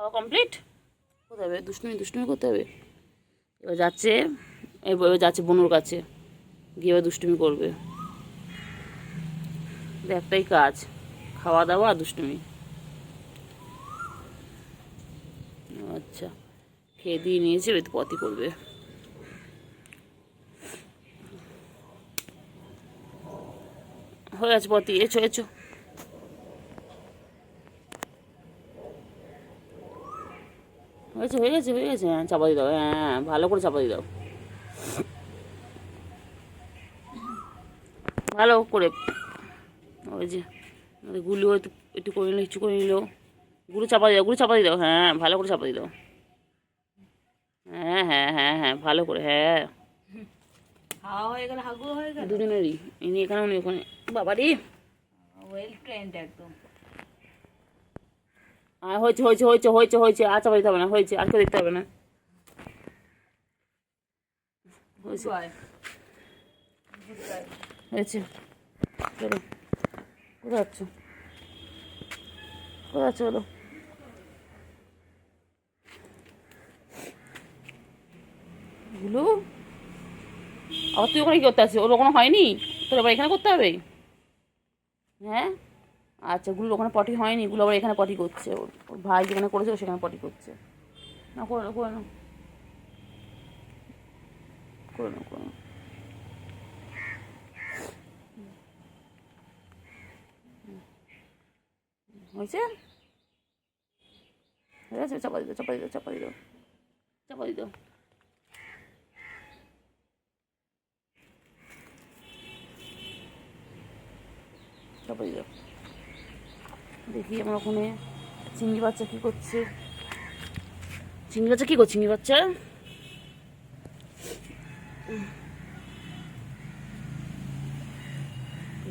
খাওয়া কমপ্লিট। কোথায় হবে? দুষ্টুমি করতে হবে। এবার যাচ্ছে বনুর কাছে, গিয়ে এবার দুষ্টুমি করবে। একটাই কাজ, খাওয়া দাওয়া আর দুষ্টুমি। আচ্ছা, খেয়ে দিয়ে নিয়েছে, এবার তো পটি করবে। হয়ে গেছে পটি, এছো এছো। হয়ে গেছে। হ্যাঁ, চাপা দিয়ে দাও। হ্যাঁ, ভালো করে চাপা দিয়ে দাও, ভালো করে। ওই যে গুলো একটু একটু করে নিল, একটু করে নিল। গুলো চাপা দিয়ে দাও। হ্যাঁ, ভালো করে চাপা দিয়ে দাও। হ্যাঁ, ভালো করে। হ্যাঁ, খাওয়া হয়ে গেল, হাগু হয়ে গেল দুজনেরই। ইনি এখানে, উনি ওখানে। বাবারি, ওয়েল ট্রেন্ড একদম। হয়েছে। আর চাপা দিতে হবে না, হয়েছে। আর কেউ দেখতে হবে না, হয়েছে। হয়েছে, চলো। কোথায় যাচ্ছ? বলো। গুলো, আবার তুই ওখানে কি করতে আসছিস? ওর ওখানে হয়নি, তোর আবার এখানে করতে হবে? হ্যাঁ, আচ্ছা। গুলো ওখানে পটি হয়নি, গুলো আবার এখানে পটি করছে। ওর ভাই যেখানে করেছে ও সেখানে পটি করছে। না, করে নাও, করে নাও, করে নাও, করে নাও। হয়েছে, হয়ে গেছে। চাপা দিও, চাপা দিও, চাপা দিও, চাপা দিও। চাপা দিও। দেখি আমার ওখানে চিংড়ি বাচ্চা কী করছে। চিংড়ি বাচ্চা কী করছে? চিংড়ি বাচ্চা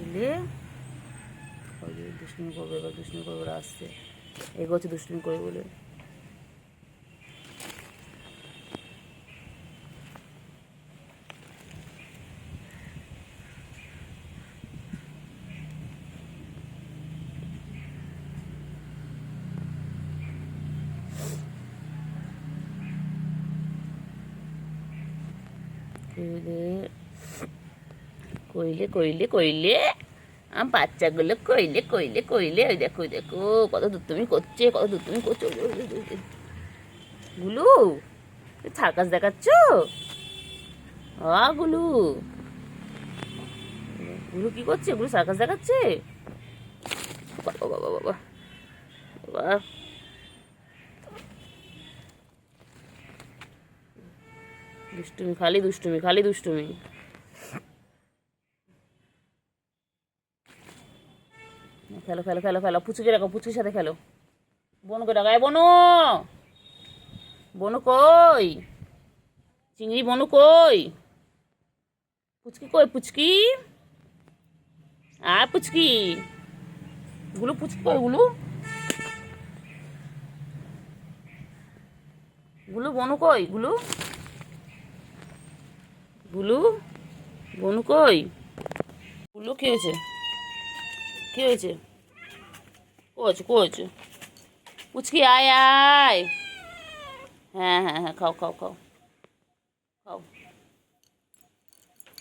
এলে দুষ্টুমি করবে, এবার দুষ্টুমি করবে। ওরা আসছে, এগোচ্ছে দুষ্টুমি করে বলে। কইলে বাচ্চাগুলো কইলে ওই দেখো কত দুষ্টুমি করছে, গুলু, সার্কাস দেখাচ্ছ? গুলু, গুলু কি করছে? গুলু সার্কাস দেখাচ্ছে। বাবা, খালি দুষ্টুমি। খেলো। পুচুকে রাখো, পুচুর সাথে খেলো। বনুকে ডাকায়। বনু কই? চিংড়ি বনু কই? পুচকি কই? পুচকি, পুচকি। গুলু, পুচকি কই? গুলু বনু কই? গুলু বনু কই? গুলু, কি হয়েছে? কই হয়েছে? পুচকি, আয়। হ্যাঁ, খাও।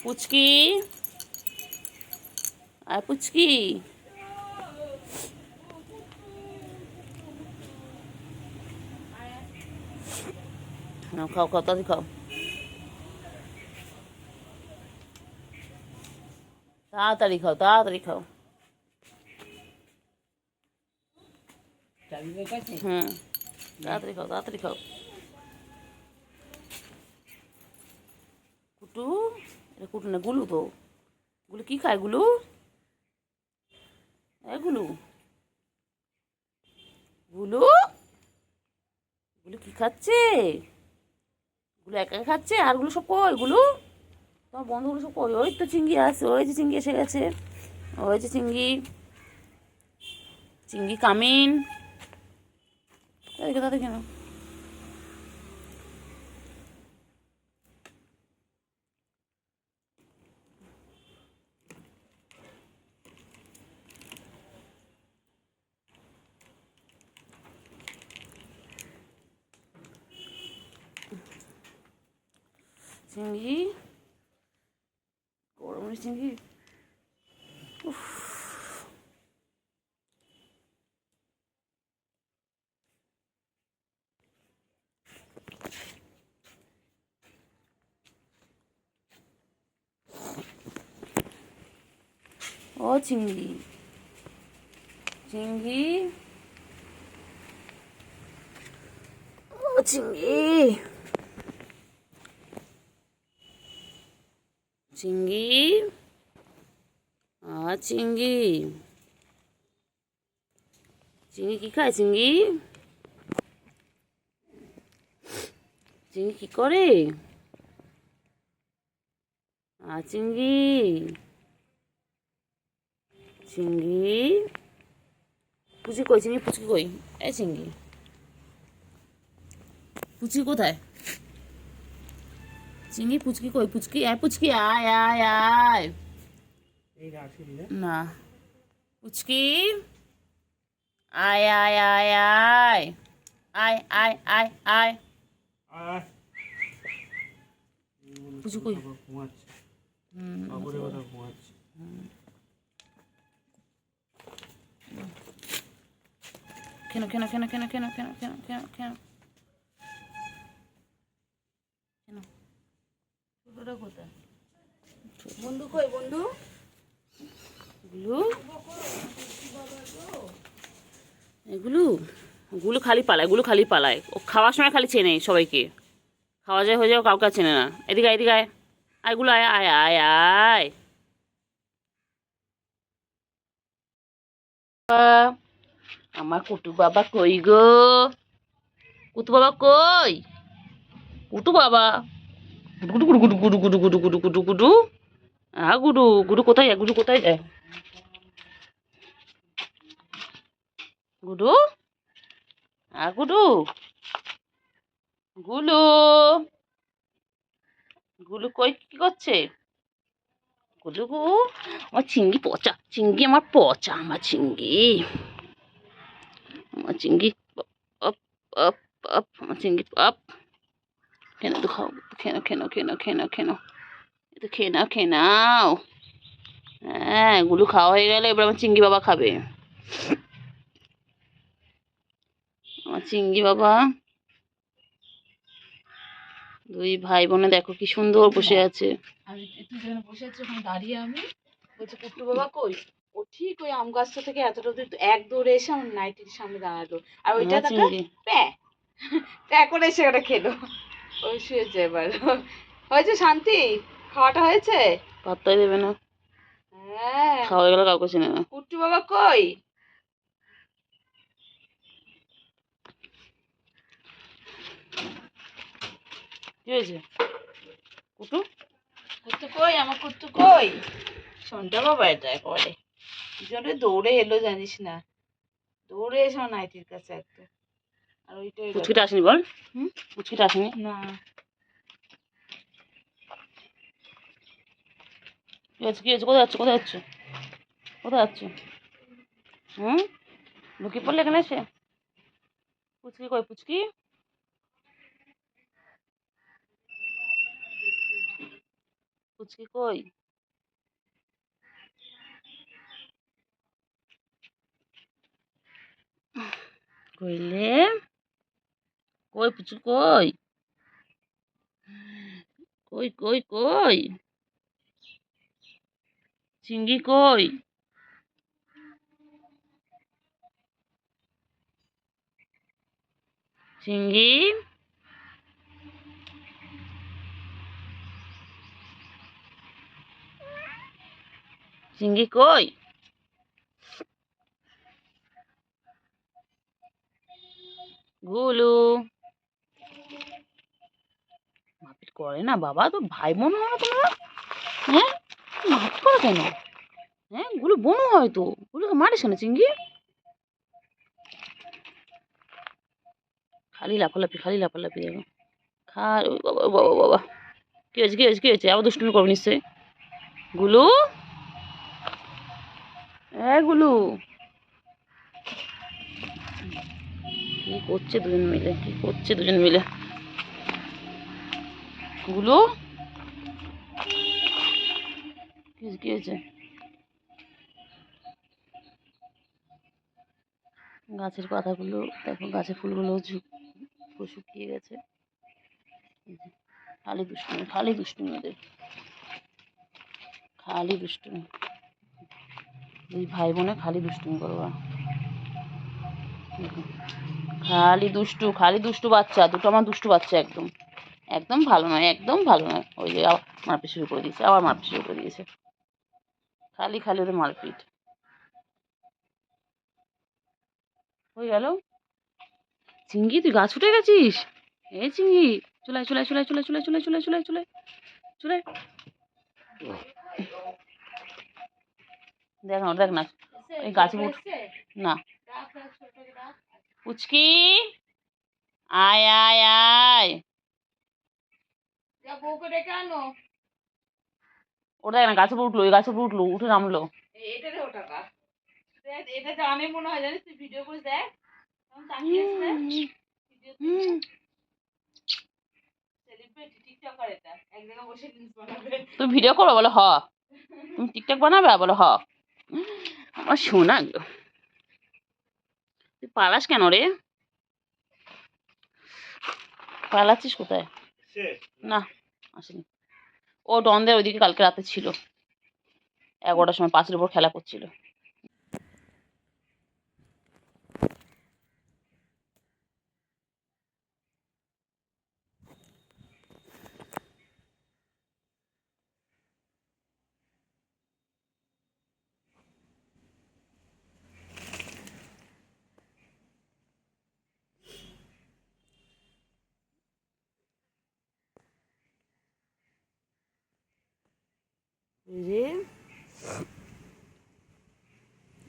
পুচকি, পুচকি। খাও, তাড়াতাড়ি খাও। তাড়াতাড়ি খাও। হুম, তাড়াতাড়ি খাও। কুটু, এটা কুটু না, গুলু তো। গুলু কি খায়? গুলু গুলু গুলু গুলু কি খাচ্ছে? গুলু একা খাচ্ছে? আর গুলো সব কই? তোমার বন্ধুগুলো সব কই? ওই তো চিংড়ি আসছে, ওই যে চিংড়ি এসে গেছে। ওই যে চিংড়ি কামিন। তাদের কেন? চিংড়ি, গরমের চিংড়ি। উফ, ও চিংড়ি, চিংড়ি, ও চিংড়ি, চিংড়ি, চিংড়ি, চিংড়ি কি খায়? চিংড়ি, চিংড়ি কি করে? চিংড়ি, চিংড়ি, পুচকি কই? চিংড়ি পুচকি কই? এই চিংড়ি, পুচকি কোথায়? চিংড়ি পুচকি কই? পুচকি আয়, পুচকি আয় আয় আয়। না, পুচকি আয় আয় আয় আয় আয় আয় আয় আয়। পুচকি কই? কেন কেন কেন কেন কেন কেন কেন কেন কেন কেন? ছোটটা কোথায়? বন্ধু কই? বন্ধু এগুলো এগুলো ওগুলো খালি পালায়, এগুলো খালি পালায়। ও খাওয়ার সময় খালি চেনে সবাইকে, খাওয়া যায় হয়ে যাও কাউকে চেনে না। এদিকে আয়, এদিকে আয়, আয়গুলো আয় আয় আয় আয়। আমার কুটু বাবা কই গো? কুটু বাবা কই? কুটু বাবা, গুডু গুডু গুডু গুডু গুডু গুডু গুডু গুডু গুডু। গুডু, গুডু কোথায় যায়? গুডু কোথায় যায়? গুডু, গুডু, গুলু, গুলু কই? কি করছে গুলু গো? আমার চিংড়ি পচা, চিংড়ি আমার পচা, আমার চিংড়ি, আমার চিংড়ি আপ আপ আপ, আমার চিংড়ি আপ। কেন তো খাও? কেন কেন কেন কেন কেন? তো খেয়ে নাও, খেয়ে নাও। হ্যাঁ, গুলু খাওয়া হয়ে গেলে এবার আমার চিংড়ি বাবা খাবে। আমার চিংড়ি বাবা, দুই ভাই বোনে দেখো কি সুন্দর বসে আছে। আমি তুই যেখানে বসে আছিস ওখানে দাঁড়িয়ে আমি বলছি কুট্টু বাবা কই? ও ঠিক ওই আম গাছটা থেকে এতটা দূর এক দৌড়ে এসে আমার নাইটির সামনে দাঁড়ালো, আর ওইটা আমার দেখা চিংড়ি প্যাঁ প্যাঁ করে এসে ওটা খেলো। ওই শুয়েছে এবার। হয়েছে শান্তি? খাওয়াটা হয়েছে? পাত্তাই দেবে না, হ্যাঁ। খাওয়া হয়ে গেলে কাউকে চেনে না। কুট্টু বাবা কই? কি হয়েছে কুটু? কুট্টু কই? আমার কুট্টু কই? শোনটা বাবা এটা একেবারে জন্য দৌড়ে এলো জানিস না, দৌড়ে এসে আমার নাইটির কাছে একদম। আর ওইটাই পুচকিটা আসেনি বল? হুম? পুচকিটা আসেনি? না কি হয়েছে? কি হয়েছে? কোথায় যাচ্ছ? কোথায় যাচ্ছ? কোথায় যাচ্ছ? হুম, ঢুকে পড়লে এখানে এসে? পুচকি কই? পুচকি, পুচকি কই? কইলে কই? পুচকি কই? কই কই কই? চিংড়ি কই? চিংড়ি, চিংড়ি কই? গুলু, মারপিট করে না বাবা, তো ভাই বোন হয় না তোমরা? হ্যাঁ, মারপিট করো কেন? হ্যাঁ, গুলো বোনও হয় তো, গুলোকে মারিস কেন চিংড়ি? খালি লাফালাফি, খালি লাফালাফি দেখো। ওই বাবা ওই বাবা বাবা। কি হয়েছে? কি হয়েছে? কি হয়েছে? আবার দুষ্টুমি করবো নিশ্চয়ই। গুলু, গুলু, কি করছে দুজন মিলে? কি করছে দুজন মিলে? গুলু, কি হয়েছে? গাছের পাতাগুলো দেখো, গাছের ফুলগুলো শুকিয়ে গেছে। এই যে, খালি দুষ্টুমি ওদের, খালি দুষ্টুমি। দুই ভাই বোনে খালি দুষ্টুমি করবা। খালি দুষ্টু বাচ্চা দুটো, আমার দুষ্টু বাচ্চা একদম একদম ভালো নয়, একদম ভালো নয়। ওই যে আবার মারপিট শুরু করে দিয়েছে, খালি ওদের মারপিট হয়ে গেল। চিঙ্গি, তুই গাছ উঠে গেছিস? এই চিঙ্গি, চলে চলে চলে চলে চলে চলে চলে চলে চলে চলে। দেখ না এই গাছে উঠ না। পুচকি, আয় আয় আয়। ওটা দেখ না, গাছে উঠলো, ওই গাছে উঠলো, উঠে নামলো। এটা জানে মনে হয়, জানিস তুই ভিডিও করে দেখ, তাকিয়ে সেলিব্রিটি টিকটকার, এটা এক জায়গায় বসে রিলস বানাবে। তুমি ভিডিও করো বলো হ, তুমি টিকটক বানাবে বলো হ। আমার শোনা গো, তুই পালাস কেন রে? পালাচ্ছিস কোথায়? না আসেনি, ও ডনদের ওইদিকে কালকে রাতে ছিল, 11টার সময় পাঁচের উপর খেলা করছিল।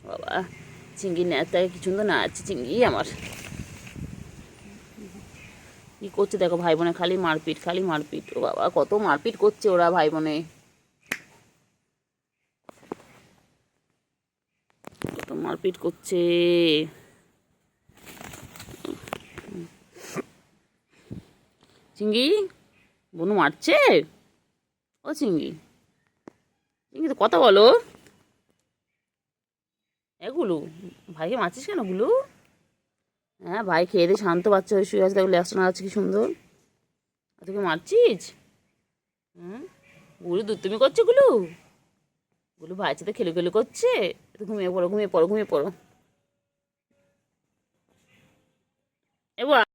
বাবা, চিংড়ি নেতাকে কি সুন্দর নাচছে চিংড়ি আমার। কি করছে দেখো, ভাই বোনে খালি মারপিট। ও বাবা, কত মারপিট করছে ওরা ভাই বোনে, কত মারপিট করছে। চিংড়ি, বনু মারছে। ও চিংড়ি, তো কথা বলো। গুলু, ভাইকে মারছিস কেন গুলু? হ্যাঁ, ভাই খেয়ে দিয়ে শান্ত বাচ্চা হয়ে শুয়ে আছে, দেখো লেকশন আছে কি সুন্দর, আর তোকে মারছিস? হুম, গুলু তুমি করছো গুলু? গুলু ভাইয়ের সাথে খেলে করছে। ঘুমিয়ে পড়ো। এবার